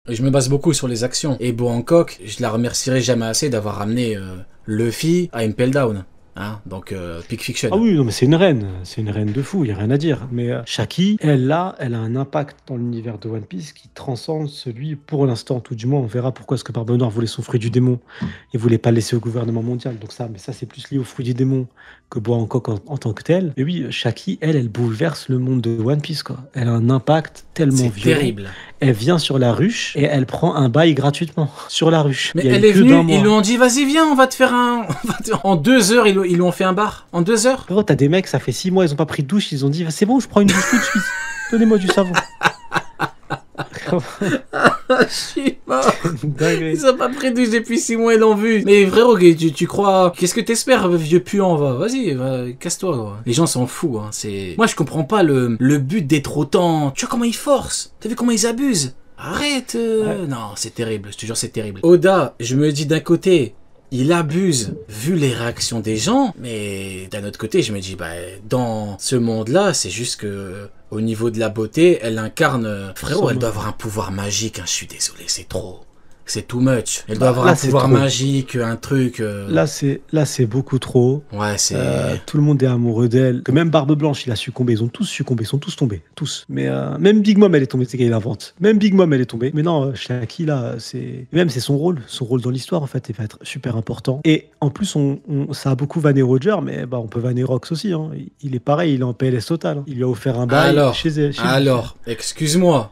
Je me base beaucoup sur les actions. Et Bo Hancock, je la remercierai jamais assez d'avoir ramené Luffy à Impel Down. Hein, donc, Pulp Fiction. Ah oui, non, mais c'est une reine de fou, il n'y a rien à dire. Mais Shaki, elle a un impact dans l'univers de One Piece qui transcende celui, pour l'instant, tout du moins, on verra pourquoi est-ce que Barbe Noire voulait son fruit du démon et voulait pas le laisser au gouvernement mondial. Donc ça, mais ça c'est plus lié au fruit du démon que Bo Hancock en tant que tel. Mais oui, Shaki, elle bouleverse le monde de One Piece, quoi. Elle a un impact tellement violent. C'est terrible. Elle vient sur la ruche et elle prend un bail gratuitement sur la ruche. Mais elle est venue, ils lui ont dit vas-y viens, on va te faire un... En 2 heures, ils lui ont fait un bar. En 2 heures. Frérot, t'as des mecs, ça fait 6 mois, ils ont pas pris de douche, ils ont dit c'est bon, je prends une douche tout de suite. Donnez-moi du savon. Je suis mort. Ils ont pas pris de douche depuis 6 mois, ils l'ont vu. Mais frérot, tu crois... Qu'est-ce que t'espères, vieux puant, vas-y, casse-toi. Les gens s'en foutent. Hein. Moi, je comprends pas le but d'être autant... Tu vois comment ils forcent? T'as vu comment ils abusent? Arrête. Ouais. Non, c'est terrible, je te jure, c'est terrible. Oda, je me dis d'un côté... Il abuse vu les réactions des gens, mais d'un autre côté, je me dis, bah, dans ce monde-là, c'est juste que au niveau de la beauté, elle incarne... Frérot, elle doit avoir un pouvoir magique, hein, je suis désolé, c'est trop. C'est too much. Elle doit avoir un pouvoir magique, un truc... Là, c'est beaucoup trop. Ouais, c'est... tout le monde est amoureux d'elle. Que même Barbe Blanche, il a succombé. Ils ont tous succombé. Ils sont tous tombés. Tous. Mais même Big Mom, elle est tombée. C'est qu'elle invente. Même Big Mom, elle est tombée. Mais non, Shaki, là, c'est... Même, c'est son rôle. Son rôle dans l'histoire, en fait, il va être super important. Et en plus, ça a beaucoup vanné Roger, mais bah, on peut vanner Rox aussi. Hein. Il est pareil, il est en PLS total. Hein. Il lui a offert un bail chez elle. Alors, excuse-moi,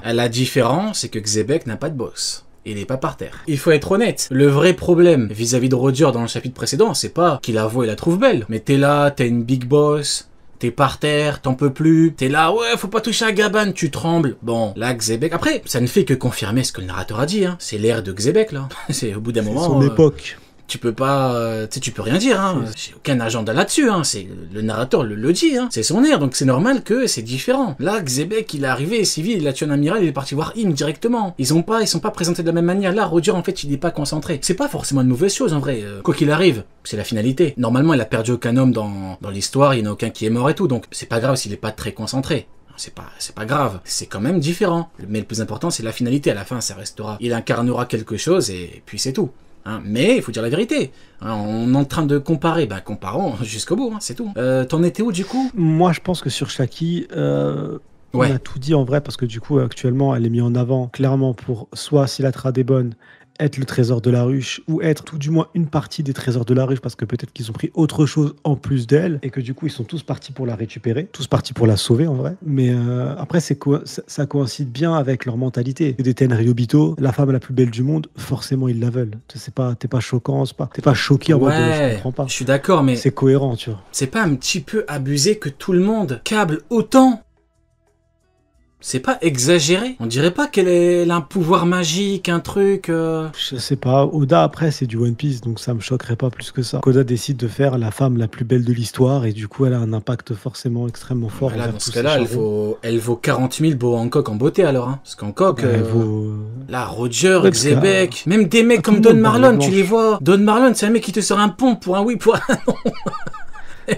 la différence, c'est que Xebec n'a pas de boss. Il n'est pas par terre. Il faut être honnête. Le vrai problème vis-à-vis de Roger dans le chapitre précédent, c'est pas qu'il la voit et la trouve belle. Mais t'es là, t'es une big boss, t'es par terre, t'en peux plus. T'es là, ouais, faut pas toucher à Gaban, tu trembles. Bon, là, Xebec... Après, ça ne fait que confirmer ce que le narrateur a dit. Hein. C'est l'ère de Xebec, là. C'est au bout d'un moment... son époque. Tu peux pas, tu peux rien dire, hein. J'ai aucun agenda là-dessus, hein. C'est le narrateur le dit, hein. C'est son air, donc c'est normal que c'est différent. Là, Xebec, il est arrivé, civil, il a tué un amiral, il est parti voir Im directement. Ils sont pas présentés de la même manière. Là, Roger, en fait, il est pas concentré. C'est pas forcément une mauvaise chose, en vrai. Quoi qu'il arrive, c'est la finalité. Normalement, il a perdu aucun homme dans l'histoire, il n'y en a aucun qui est mort et tout, donc c'est pas grave s'il est pas très concentré. C'est pas grave, c'est quand même différent. Mais le plus important, c'est la finalité. À la fin, ça restera. Il incarnera quelque chose et puis c'est tout. Hein, mais il faut dire la vérité. Hein, on est en train de comparer. Ben comparons jusqu'au bout, hein, c'est tout. T'en étais où du coup? Moi, je pense que sur Shaki, on a tout dit en vrai parce que du coup, actuellement, elle est mise en avant clairement pour soit si la trad est bonne, être le trésor de la ruche ou être tout du moins une partie des trésors de la ruche parce que peut-être qu'ils ont pris autre chose en plus d'elle et que du coup ils sont tous partis pour la récupérer, tous partis pour la sauver en vrai. Mais après ça coïncide bien avec leur mentalité. Deten Ryobito, la femme la plus belle du monde, forcément ils la veulent. T'es pas choquant, t'es pas choqué en mode je comprends pas. Je suis d'accord, mais c'est cohérent, tu vois. C'est pas un petit peu abusé que tout le monde câble autant? C'est pas exagéré? On dirait pas qu'elle a un pouvoir magique, un truc... Je sais pas. Oda, après, c'est du One Piece, donc ça me choquerait pas plus que ça. Oda décide de faire la femme la plus belle de l'histoire, et du coup, elle a un impact forcément extrêmement fort. Là, dans ce cas-là, elle vaut 40 000 Bo Hancock en beauté, alors. Hein. Parce qu'Hancock... Là, Roger, Xebec, même des mecs comme Don Marlon, tu les vois. Don Marlon, c'est un mec qui te sort un pont pour un oui, pour un non.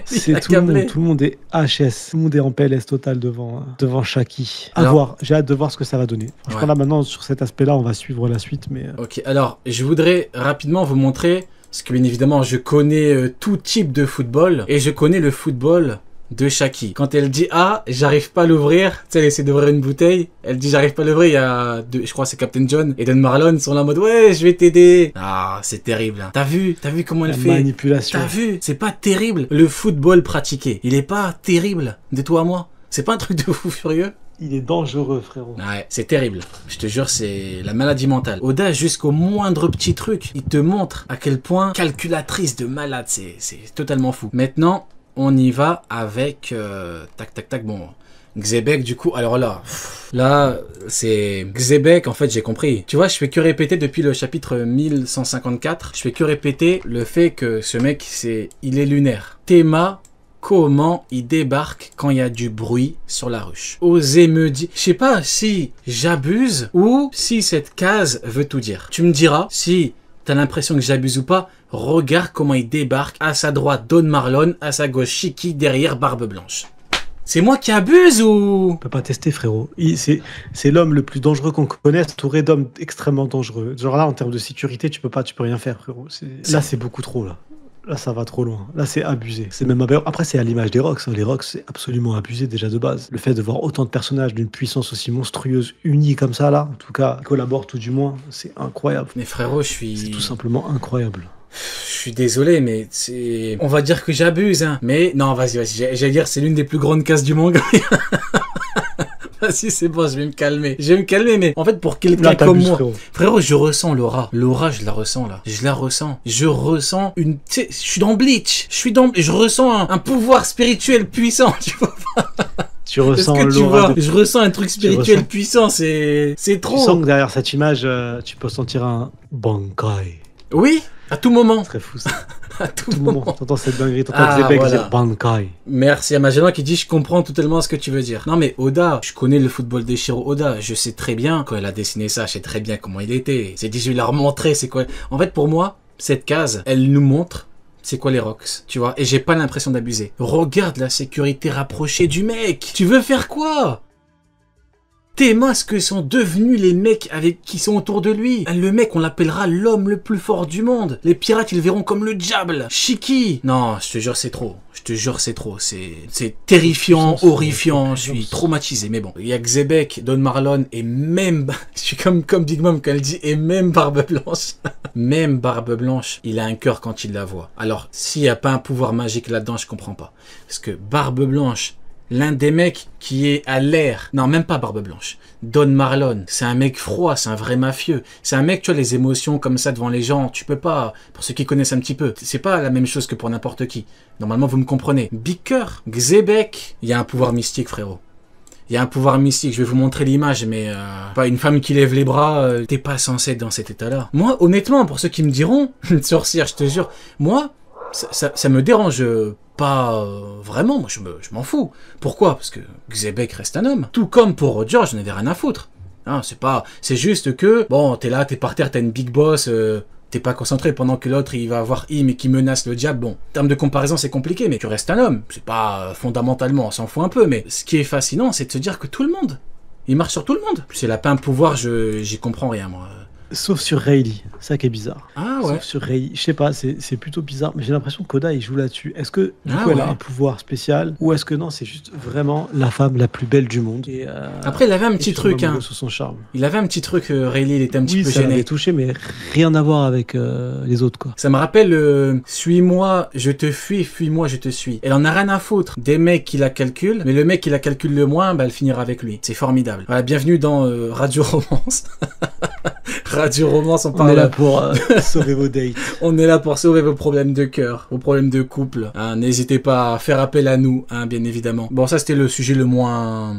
C'est tout le monde est HS, tout le monde est en PLS total devant Shaki. À voir, j'ai hâte de voir ce que ça va donner. Franchement là maintenant sur cet aspect-là, on va suivre la suite. Mais ok, alors je voudrais rapidement vous montrer, parce que bien évidemment je connais tout type de football, et je connais le football de Shaki. Quand elle dit ah, j'arrive pas à l'ouvrir, tu sais, elle essaie d'ouvrir une bouteille, elle dit j'arrive pas à l'ouvrir, il y a je crois c'est Captain John et Don Marlon sont là en mode ouais, je vais t'aider. Ah, c'est terrible. Hein. T'as vu comment elle fait manipulation. T'as vu? C'est pas terrible le football pratiqué. Il est pas terrible de toi à moi. C'est pas un truc de fou furieux. Il est dangereux, frérot. Ouais, c'est terrible. Je te jure, c'est la maladie mentale. Oda, jusqu'au moindre petit truc, il te montre à quel point calculatrice de malade, c'est totalement fou. Maintenant, on y va avec... tac, bon... Xebec, du coup... Alors là, c'est... Xebec, en fait, j'ai compris. Tu vois, je fais que répéter depuis le chapitre 1154. Je fais que répéter le fait que ce mec, il est lunaire. Théma... Comment il débarque quand il y a du bruit sur la ruche. Osez me dire... Je sais pas si j'abuse ou si cette case veut tout dire. Tu me diras si t'as l'impression que j'abuse ou pas. Regarde comment il débarque. À sa droite, Don Marlon. À sa gauche, Shiki. Derrière, Barbe Blanche. C'est moi qui abuse ou... On peut pas tester, frérot. C'est l'homme le plus dangereux qu'on connaisse, entouré d'hommes extrêmement dangereux. Genre là, en termes de sécurité, tu peux rien faire, frérot. Là, c'est beaucoup trop, là. Là, ça va trop loin. Là, c'est abusé. C'est même aberrant. Après, c'est à l'image des Rocks. Les Rocks, c'est absolument abusé déjà de base. Le fait de voir autant de personnages d'une puissance aussi monstrueuse, unis comme ça, là, en tout cas, ils collaborent tout du moins, c'est incroyable. Mais frérot, c'est tout simplement incroyable. Je suis désolé, mais c'est... On va dire que j'abuse, hein. Mais non, vas-y. J'allais dire, c'est l'une des plus grandes cases du manga. Vas-y, c'est bon, je vais me calmer. Mais en fait, pour quelqu'un comme moi, frérot, je ressens l'aura. L'aura, je la ressens là. Je ressens une... Tu sais, je suis dans Bleach. Je ressens un pouvoir spirituel puissant, tu vois. Tu ressens l'aura. Je ressens un truc spirituel puissant, c'est trop. Tu sens que derrière cette image, tu peux sentir un Bankai. Oui, à tout moment. C'est très fou ça. À tout moment. T'entends cette dinguerie, t'entends Xebec dire Bankai. Merci à Magellan qui dit je comprends totalement ce que tu veux dire. Non mais Oda, je connais le football d'Eiichiro Oda, je sais très bien quand elle a dessiné ça, je sais très bien comment il était. C'est dit je vais leur montrer c'est quoi. En fait pour moi, cette case, elle nous montre c'est quoi les Rocks, tu vois, et j'ai pas l'impression d'abuser. Regarde la sécurité rapprochée du mec. Tu veux faire quoi? Tes masques sont devenus les mecs qui sont autour de lui. Le mec, on l'appellera l'homme le plus fort du monde. Les pirates, ils le verront comme le diable. Shiki. Non, je te jure, c'est trop. C'est terrifiant, horrifiant. Je suis traumatisé, mais bon. Il y a Xebec, Don Marlon et même... Je suis comme Big Mom quand elle dit et même Barbe Blanche. Même Barbe Blanche, il a un cœur quand il la voit. Alors, s'il n'y a pas un pouvoir magique là-dedans, je comprends pas. Parce que Barbe Blanche... L'un des mecs qui est à l'air, non même pas Barbe Blanche, Don Marlon, c'est un mec froid, c'est un vrai mafieux, c'est un mec, tu vois, les émotions comme ça devant les gens, tu peux pas, pour ceux qui connaissent un petit peu, c'est pas la même chose que pour n'importe qui, normalement vous me comprenez. Big Cœur, Xebec, il y a un pouvoir mystique frérot. Il y a un pouvoir mystique, je vais vous montrer l'image, mais pas une femme qui lève les bras, t'es pas censé être dans cet état-là. Moi, honnêtement, pour ceux qui me diront, une sorcière, je te jure, moi, ça me dérange pas vraiment, moi je m'en fous. Pourquoi? Parce que Xebec reste un homme. Tout comme pour Roger, j'en avais rien à foutre. Hein, c'est juste que, bon, t'es là, t'es par terre, t'as une big boss, t'es pas concentré pendant que l'autre il va avoir Im et qui menace le diable. Bon, en termes de comparaison c'est compliqué, mais tu restes un homme. C'est pas fondamentalement, on s'en fout un peu, mais ce qui est fascinant, c'est de se dire que tout le monde, il marche sur tout le monde. C'est lapin pouvoir, j'y comprends rien moi. Sauf sur Rayleigh, ça qui est bizarre. Ah ouais. Sauf sur Rayleigh, je sais pas, c'est plutôt bizarre, mais j'ai l'impression qu'Oda il joue là-dessus. Est-ce que du coup elle a un pouvoir spécial ou est-ce que non, c'est juste vraiment la femme la plus belle du monde et, après il avait un petit truc, hein. Sous son charme. Il avait un petit truc, Rayleigh, il était un petit peu gêné. Oui, ça l'avait touché, mais rien à voir avec les autres quoi. Ça me rappelle suis-moi, je te fuis, fuis-moi, je te suis. Elle en a rien à foutre des mecs qui la calculent, mais le mec qui la calcule le moins, bah elle finira avec lui. C'est formidable. Voilà, bienvenue dans Radio Romance. Radio Romance, on est là pour sauver vos dates. On est là pour sauver vos problèmes de cœur, vos problèmes de couple. Hein, n'hésitez pas à faire appel à nous, hein, bien évidemment. Bon, ça c'était le sujet le moins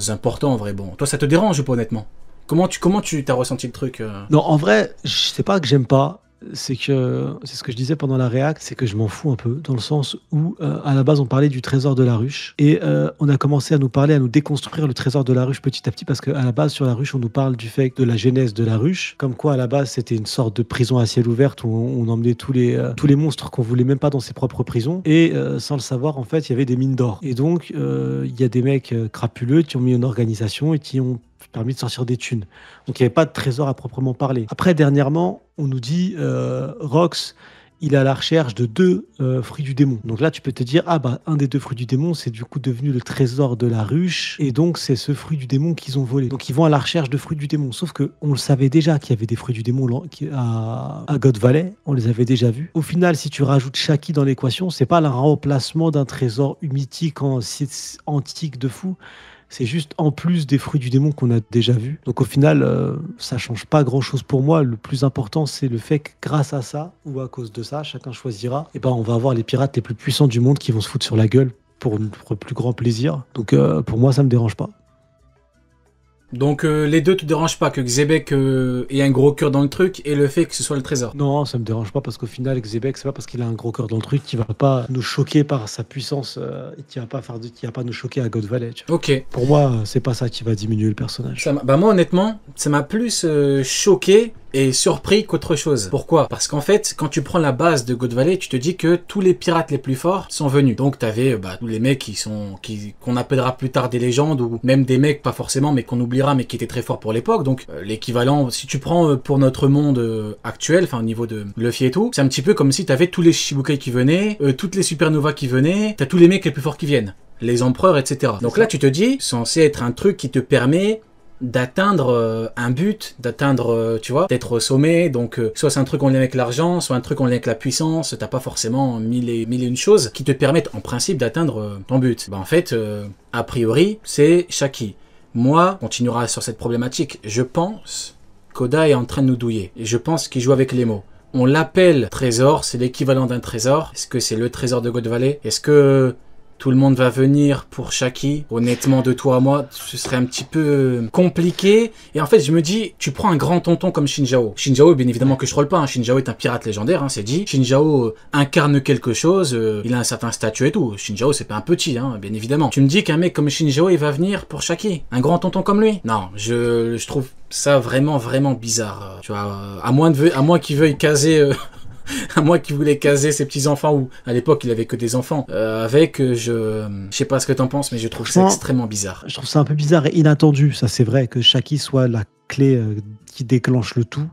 important en vrai. Bon, toi ça te dérange ou pas honnêtement? Comment tu t'as ressenti le truc Non, en vrai, je sais pas que j'aime pas. C'est ce que je disais pendant la réac, c'est que je m'en fous un peu, dans le sens où à la base on parlait du trésor de la ruche et on a commencé à nous déconstruire le trésor de la ruche petit à petit parce qu'à la base sur la ruche on nous parle du fait de la genèse de la ruche, comme quoi à la base c'était une sorte de prison à ciel ouvert où on emmenait tous les monstres qu'on voulait même pas dans ses propres prisons et sans le savoir en fait il y avait des mines d'or et donc il y a des mecs crapuleux qui ont mis une organisation et qui ont permis de sortir des thunes. Donc il n'y avait pas de trésor à proprement parler. Après, dernièrement, on nous dit Rox, il est à la recherche de 2 fruits du démon. Donc là, tu peux te dire, ah bah, un des 2 fruits du démon, c'est du coup devenu le trésor de la ruche, et donc c'est ce fruit du démon qu'ils ont volé. Donc ils vont à la recherche de fruits du démon. Sauf que on le savait déjà qu'il y avait des fruits du démon à God Valley, on les avait déjà vus. Au final, si tu rajoutes Shaki dans l'équation, c'est pas le remplacement d'un trésor mythique antique de fou. C'est juste en plus des fruits du démon qu'on a déjà vus. Donc au final, ça change pas grand-chose pour moi. Le plus important, c'est le fait que grâce à ça, ou à cause de ça, chacun choisira, et ben on va avoir les pirates les plus puissants du monde qui vont se foutre sur la gueule pour notre plus grand plaisir. Donc pour moi, ça me dérange pas. Donc les deux te dérangent pas, que Xebec ait un gros cœur dans le truc et le fait que ce soit le trésor? Non, ça me dérange pas parce qu'au final, Xebec, c'est pas parce qu'il a un gros cœur dans le truc qu'il va pas nous choquer par sa puissance et qui va pas nous choquer à God Valley. Tu vois. Ok. Pour moi, c'est pas ça qui va diminuer le personnage. Bah moi honnêtement, ça m'a plus choqué est surpris qu'autre chose. Pourquoi? Parce qu'en fait, quand tu prends la base de God Valley, tu te dis que tous les pirates les plus forts sont venus. Donc t'avais tous les mecs qu'on appellera plus tard des légendes, ou même des mecs, pas forcément, mais qu'on oubliera, mais qui étaient très forts pour l'époque. Donc l'équivalent, si tu prends pour notre monde actuel, enfin au niveau de Luffy et tout, c'est un petit peu comme si t'avais tous les Shichibukai qui venaient, toutes les supernovas qui venaient, t'as tous les mecs les plus forts qui viennent, les empereurs, etc. Donc là tu te dis, censé être un truc qui te permet d'atteindre un but, d'atteindre, tu vois, d'être au sommet. Donc soit c'est un truc en lien avec l'argent, soit un truc en lien avec la puissance. T'as pas forcément mille et une choses qui te permettent en principe d'atteindre ton but. Bah en fait, a priori, c'est Shaki. Moi, on continuera sur cette problématique. Je pense qu'Oda est en train de nous douiller. Et je pense qu'il joue avec les mots. On l'appelle trésor, c'est l'équivalent d'un trésor. Est-ce que c'est le trésor de God Valley? Est-ce que tout le monde va venir pour Shaki? Honnêtement, de toi à moi, ce serait un petit peu compliqué. Et en fait, je me dis, tu prends un grand tonton comme Shinjao. Shinjao, bien évidemment que je troll pas, hein. Shinjao est un pirate légendaire, hein, c'est dit. Shinjao incarne quelque chose, il a un certain statut et tout. Shinjao, c'est pas un petit, hein, bien évidemment. Tu me dis qu'un mec comme Shinjao, il va venir pour Shaki? Un grand tonton comme lui? Non, je trouve ça vraiment, vraiment bizarre. Tu vois, à moins qu'il veuille caser... à moi qui voulais caser ses petits-enfants, ou à l'époque il avait que des enfants, je sais pas ce que t'en penses, mais je trouve ça extrêmement bizarre. Je trouve ça un peu bizarre et inattendu, ça c'est vrai, que Shaki soit la clé qui déclenche le tout.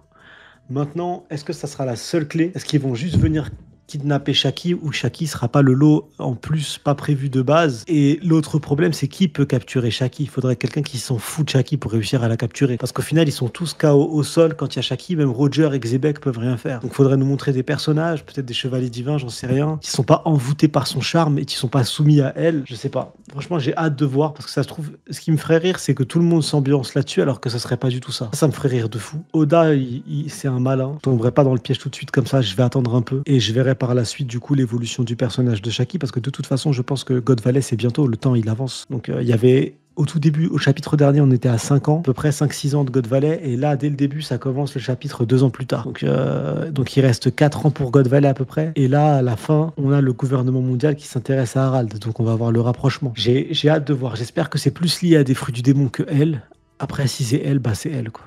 Maintenant, est-ce que ça sera la seule clé? Est-ce qu'ils vont juste venir kidnapper Shaki, ou Shaki sera pas le lot en plus pas prévu de base? Et l'autre problème, c'est qui peut capturer Shaki? Il faudrait quelqu'un qui s'en fout de Shaki pour réussir à la capturer, parce qu'au final ils sont tous KO au sol quand il y a Shaki. Même Roger et Xebec peuvent rien faire. Donc il faudrait nous montrer des personnages, peut-être des chevaliers divins, j'en sais rien, qui sont pas envoûtés par son charme et qui sont pas soumis à elle. Je sais pas, franchement j'ai hâte de voir, parce que ça se trouve, ce qui me ferait rire, c'est que tout le monde s'ambiance là-dessus alors que ça serait pas du tout ça. Ça me ferait rire de fou. Oda, c'est un malin, je tomberai pas dans le piège tout de suite comme ça, je vais attendre un peu et je verrai par la suite du coup l'évolution du personnage de Shaki, parce que de toute façon je pense que God Valley c'est bientôt, le temps il avance. Donc il y avait au tout début, au chapitre dernier, on était à 5 ans, à peu près 5-6 ans de God Valley, et là dès le début ça commence le chapitre 2 ans plus tard. Donc il reste 4 ans pour God Valley à peu près, et là à la fin on a le gouvernement mondial qui s'intéresse à Harald, donc on va voir le rapprochement. J'ai hâte de voir, j'espère que c'est plus lié à des fruits du démon que elle. Après si c'est elle, bah c'est elle quoi.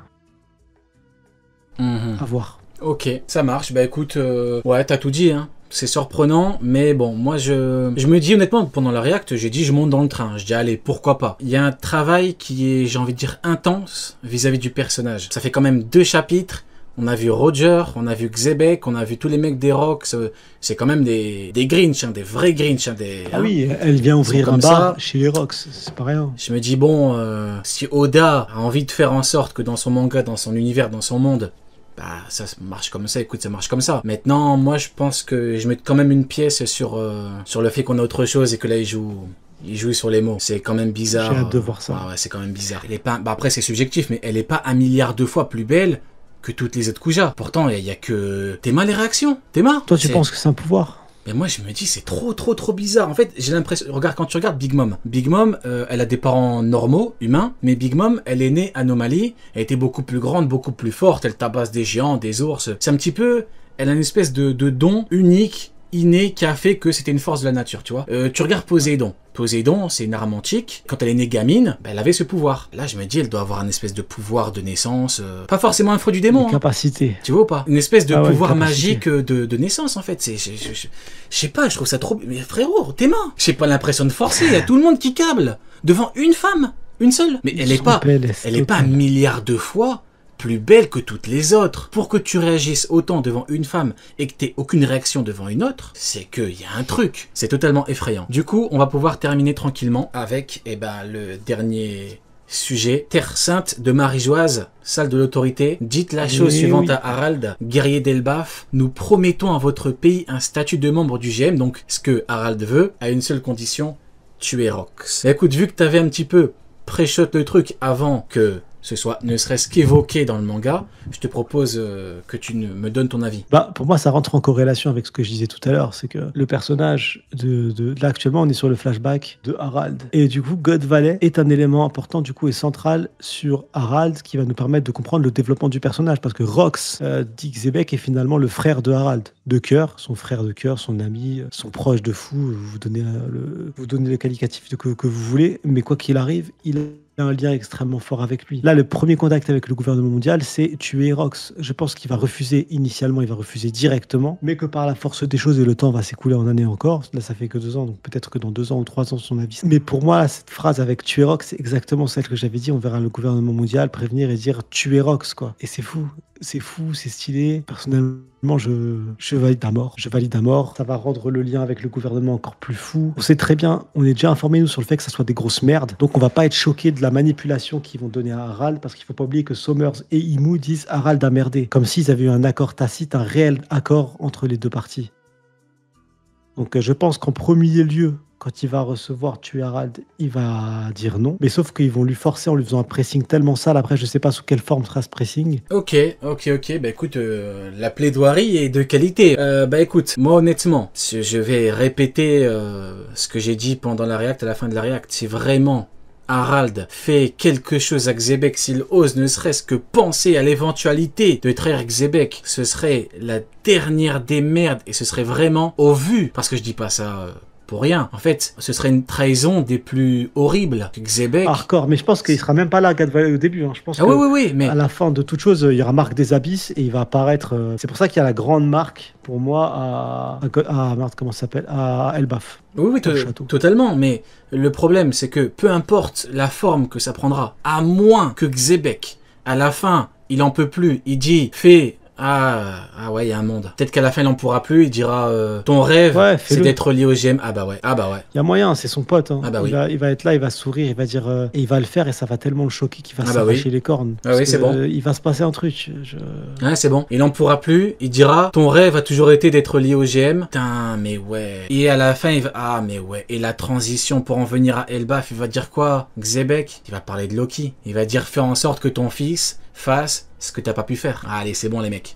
À voir. Ok, ça marche, bah écoute, ouais t'as tout dit hein. C'est surprenant, mais bon, moi je me dis honnêtement, pendant la react, j'ai dit je monte dans le train. Je dis allez, pourquoi pas. Il y a un travail qui est, j'ai envie de dire, intense vis-à-vis du personnage. Ça fait quand même 2 chapitres. On a vu Roger, on a vu Xebec, on a vu tous les mecs des Rocks. C'est quand même des Grinch, hein, des vrais Grinch. Hein, ah oui, elle vient ouvrir un bar chez les Rocks, c'est pas rien. Je me dis bon, si Oda a envie de faire en sorte que dans son manga, dans son univers, dans son monde, bah ça marche comme ça, écoute, ça marche comme ça. Maintenant, moi je pense que je mets quand même une pièce sur le fait qu'on a autre chose et que là il joue sur les mots. C'est quand même bizarre. J'ai hâte de voir ça. Ah ouais, c'est quand même bizarre. Elle est pas, bah après c'est subjectif, mais elle est pas 1 milliard de fois plus belle que toutes les autres Kuja. Pourtant, il y a que... T'aimes les réactions? T'aimes? Toi tu penses que c'est un pouvoir? Mais moi je me dis c'est trop bizarre. En fait j'ai l'impression, regarde quand tu regardes Big Mom. Big Mom elle a des parents normaux, humains, mais Big Mom elle est née anomalie, elle était beaucoup plus grande, beaucoup plus forte, elle tabasse des géants, des ours. C'est un petit peu, elle a une espèce de don unique, inné, qui a fait que c'était une force de la nature, tu vois. Tu regardes Poséidon. Poséidon, c'est une arme antique. Quand elle est née gamine, bah, elle avait ce pouvoir. Là, je me dis, elle doit avoir un espèce de pouvoir de naissance. Pas forcément un fruit du démon. Une capacité. Tu vois ou pas? Une espèce de pouvoir magique de naissance, en fait. Je sais pas, je trouve ça trop... Mais frérot, tes mains. J'ai pas l'impression de forcer. Il y a tout le monde qui câble. Devant une femme. Une seule. Mais elle est pas 1 milliard de fois plus belle que toutes les autres. Pour que tu réagisses autant devant une femme et que t'aies aucune réaction devant une autre, c'est qu'il y a un truc. C'est totalement effrayant. Du coup, on va pouvoir terminer tranquillement avec le dernier sujet. Terre sainte de Marie-Joise, salle de l'autorité. Dites la chose suivante à Harald, guerrier d'Elbaf. Nous promettons à votre pays un statut de membre du GM. Donc, ce que Harald veut, à une seule condition, tuer Rox. Écoute, vu que t'avais un petit peu pré-shot le truc avant que ce soit ne serait-ce qu'évoqué dans le manga, je te propose que tu me donnes ton avis. Bah, pour moi, ça rentre en corrélation avec ce que je disais tout à l'heure, c'est que le personnage là actuellement, on est sur le flashback de Harald. Et du coup, God Valley est un élément important, du coup, et central sur Harald, qui va nous permettre de comprendre le développement du personnage, parce que Rox, Dick Xebec, est finalement le frère de Harald, de cœur, son frère de cœur, son ami, son proche de fou, vous donnez le qualificatif que vous voulez, mais quoi qu'il arrive, il un lien extrêmement fort avec lui. Là, le premier contact avec le gouvernement mondial, c'est tuer Rox. Je pense qu'il va refuser initialement, il va refuser directement, mais que par la force des choses, et le temps va s'écouler en années encore, là ça fait que 2 ans, donc peut-être que dans 2 ans ou 3 ans, son avis. Mais pour moi, cette phrase avec tuer Rox, c'est exactement celle que j'avais dit, on verra le gouvernement mondial prévenir et dire tuer Rox, quoi. Et c'est fou, c'est stylé. Personnellement, je valide à mort. Je valide à mort. Ça va rendre le lien avec le gouvernement encore plus fou. On sait très bien, on est déjà informé, nous, sur le fait que ça soit des grosses merdes. Donc, on va pas être choqué de la manipulation qu'ils vont donner à Harald, parce qu'il faut pas oublier que Somers et Imu disent Harald a merdé. Comme s'ils avaient eu un accord tacite, un réel accord entre les deux parties. Donc, je pense qu'en premier lieu, quand il va recevoir tuer Harald, il va dire non. Mais sauf qu'ils vont lui forcer en lui faisant un pressing tellement sale. Après, je sais pas sous quelle forme sera ce pressing. Ok. Bah écoute, la plaidoirie est de qualité. Bah écoute, moi honnêtement, je vais répéter ce que j'ai dit pendant la react, à la fin de la react. Si vraiment Harald fait quelque chose à Xebec, s'il ose ne serait-ce que penser à l'éventualité de trahir Xebec, ce serait la dernière des merdes. Et ce serait vraiment au vu. Parce que je dis pas ça... pour rien. En fait, ce serait une trahison des plus horribles que Xebec. Hardcore, mais je pense qu'il sera même pas là au début. Hein. Je pense oui, mais à la fin de toute chose, il y aura Marc des Abysses et il va apparaître. C'est pour ça qu'il y a la grande marque pour moi à merde, comment ça s'appelle, à Elbaf. Oui, totalement. Mais le problème, c'est que peu importe la forme que ça prendra, à moins que Xebec, à la fin, il en peut plus, il dit, fais. Ah ouais, il y a un monde. Peut-être qu'à la fin, il n'en pourra plus. Il dira ton rêve, c'est d'être lié au GM. Ah bah ouais. Il y a moyen, c'est son pote. Hein. Ah bah oui. Il va être là, il va sourire, il va dire. Et il va le faire et ça va tellement le choquer qu'il va s'arracher les cornes. Ah oui, c'est bon. Il va se passer un truc. Ouais, c'est bon. Il n'en pourra plus. Il dira ton rêve a toujours été d'être lié au GM. Putain, mais ouais. Et à la fin, il va. Ah, mais ouais. Et la transition pour en venir à Elbaf, il va dire quoi? Xebec, il va parler de Loki. Il va dire fais en sorte que ton fils fasse ce que t'as pas pu faire. Allez, c'est bon, les mecs.